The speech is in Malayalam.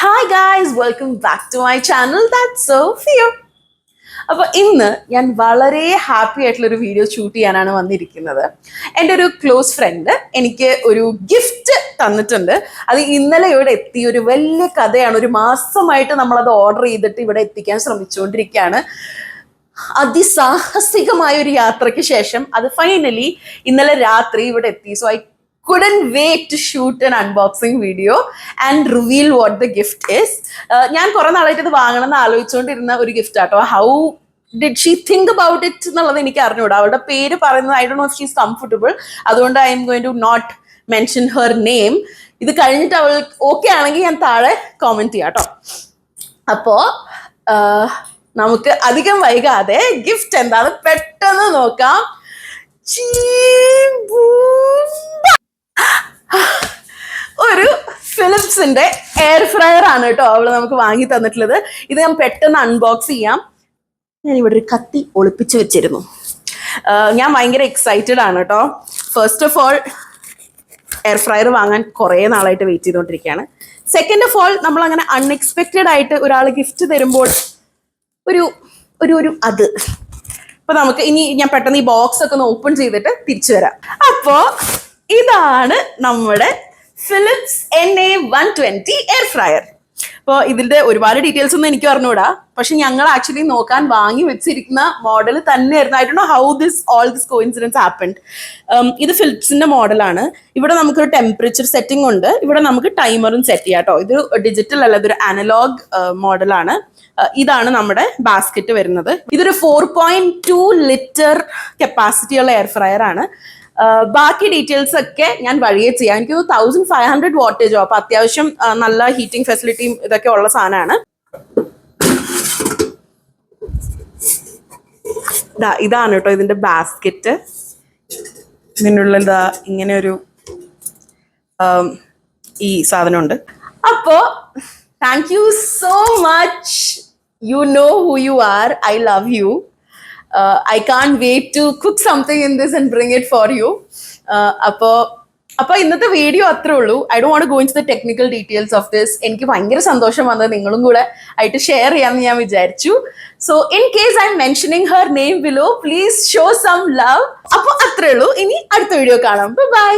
Hi guys, welcome back to my channel. That's Sophia. അപ്പോൾ ഇന്ന് ഞാൻ വളരെ ഹാപ്പി ആയിട്ടുള്ള ഒരു വീഡിയോ ഷൂട്ട് ചെയ്യാനാണ് വന്നിരിക്കുന്നത്. എൻ്റെ ഒരു ക്ലോസ് ഫ്രണ്ട് എനിക്ക് ഒരു ഗിഫ്റ്റ് തന്നിട്ടുണ്ട്. അത് ഇന്നലെ ഇവിടെ എത്തി. ഒരു വലിയ കഥയാണ്. ഒരു മാസമായിട്ട് നമ്മളത് ഓർഡർ ചെയ്തിട്ട് ഇവിടെ എത്തിക്കാൻ ശ്രമിച്ചുകൊണ്ടിരിക്കുകയാണ്. അതിസാഹസികമായ ഒരു യാത്രയ്ക്ക് ശേഷം അത് ഫൈനലി ഇന്നലെ രാത്രി ഇവിടെ എത്തി. So I couldn't wait to shoot an unboxing video and reveal what the gift is. ഞാൻ കുറെ നാളായിട്ട് ഇത് വാങ്ങണം എന്ന് ആലോചിച്ചുകൊണ്ടിരുന്ന ഒരു ഗിഫ്റ്റ് ആട്ടോ. How did she think about it എന്നുള്ളത് എനിക്ക് അറിഞ്ഞൂടാ. അവളുടെ പേര് പറയുന്നത് I don't know if she is comfortable. അതുകൊണ്ട് I am going to not mention her name. ഇത് കഴിഞ്ഞിട്ട് അവൾ ഓക്കെ ആണെങ്കിൽ ഞാൻ താഴെ കോമെന്റ് ചെയ്യാം കേട്ടോ. അപ്പോ നമുക്ക് അധികം വൈകാതെ ഗിഫ്റ്റ് എന്താണ് പെട്ടെന്ന് നോക്കാം. ഒരു ഫിലിപ്സിന്റെ എയർ ഫ്രയർ ആണ് കേട്ടോ അവള് നമുക്ക് വാങ്ങി തന്നിട്ടുള്ളത്. ഇത് ഞാൻ പെട്ടെന്ന് അൺബോക്സ് ചെയ്യാം. ഞാൻ ഇവിടെ ഒരു കത്തി ഒളിപ്പിച്ച് വെച്ചിരുന്നു. ഞാൻ ഭയങ്കര എക്സൈറ്റഡ് ആണ് കേട്ടോ. First of all air fryer വാങ്ങാൻ കുറേ നാളായിട്ട് വെയിറ്റ് ചെയ്തുകൊണ്ടിരിക്കുകയാണ്. സെക്കൻഡ് ഓഫ് ഓൾ നമ്മൾ അങ്ങനെ അൺഎക്സ്പെക്റ്റഡ് ആയിട്ട് ഒരാൾ ഗിഫ്റ്റ് തരുമ്പോൾ ഒരു ഒരു ഒരു അത് അപ്പൊ നമുക്ക് ഇനി ഞാൻ പെട്ടെന്ന് ഈ ബോക്സ് ഒക്കെ ഒന്ന് ഓപ്പൺ ചെയ്തിട്ട് തിരിച്ചു വരാം. അപ്പോ ഇതാണ് നമ്മുടെ ഫിലിപ്സ് NA120 എയർ ഫ്രയർ. അപ്പോൾ ഇതിന്റെ ഒരുപാട് ഡീറ്റെയിൽസ് ഒന്നും എനിക്ക് അറിഞ്ഞൂടാ. പക്ഷെ ഞങ്ങൾ ആക്ച്വലി നോക്കാൻ വാങ്ങി വെച്ചിരിക്കുന്ന മോഡൽ തന്നെയായിരുന്നു. I don't know how all this coincidence happened. ഇത് ഫിലിപ്സിന്റെ മോഡലാണ്. ഇവിടെ നമുക്കൊരു ടെമ്പറേച്ചർ സെറ്റിംഗ് ഉണ്ട്. ഇവിടെ നമുക്ക് ടൈമറും സെറ്റ് ചെയ്യാം കേട്ടോ. ഇത് ഡിജിറ്റൽ അല്ല, ഇതൊരു അനലോഗ് മോഡലാണ്. ഇതാണ് നമ്മുടെ ബാസ്ക്കറ്റ് വരുന്നത്. ഇതൊരു 4.2 ലിറ്റർ കപ്പാസിറ്റിയുള്ള എയർ ഫ്രയർ ആണ്. ബാക്കി ഡീറ്റെയിൽസ് ഒക്കെ ഞാൻ വഴിയെ ചെയ്യാം. എനിക്ക് 1500 വാട്ടേജോ, അപ്പൊ അത്യാവശ്യം നല്ല ഹീറ്റിംഗ് ഫെസിലിറ്റിയും ഇതൊക്കെ ഉള്ള സാധനമാണ്. ഇതാണ് കേട്ടോ ഇതിന്റെ ബാസ്ക്കറ്റ്. ഇതിനുള്ള എന്താ ഇങ്ങനെ ഒരു ഈ സാധനമുണ്ട്. അപ്പോ thank you so much. You know who you are. I love you. I can't wait to cook something in this and bring it for you. അപ്പോൾ ഇന്നത്തെ വീഡിയോ അത്രേ ഉള്ളൂ. I don't want to go into the technical details of this. എനിക്ക് ഭയങ്കര സന്തോഷം വന്നത് നിങ്ങളും കൂടെ ആയിട്ട് ഷെയർ ചെയ്യാമെന്ന് ഞാൻ വിചാരിച്ചു. So in case I'm mentioning her name below, please show some love. അപ്പോൾ അത്രേ ഉള്ളൂ. ഇനി അടുത്ത വീഡിയോ കാണാം. ബൈ.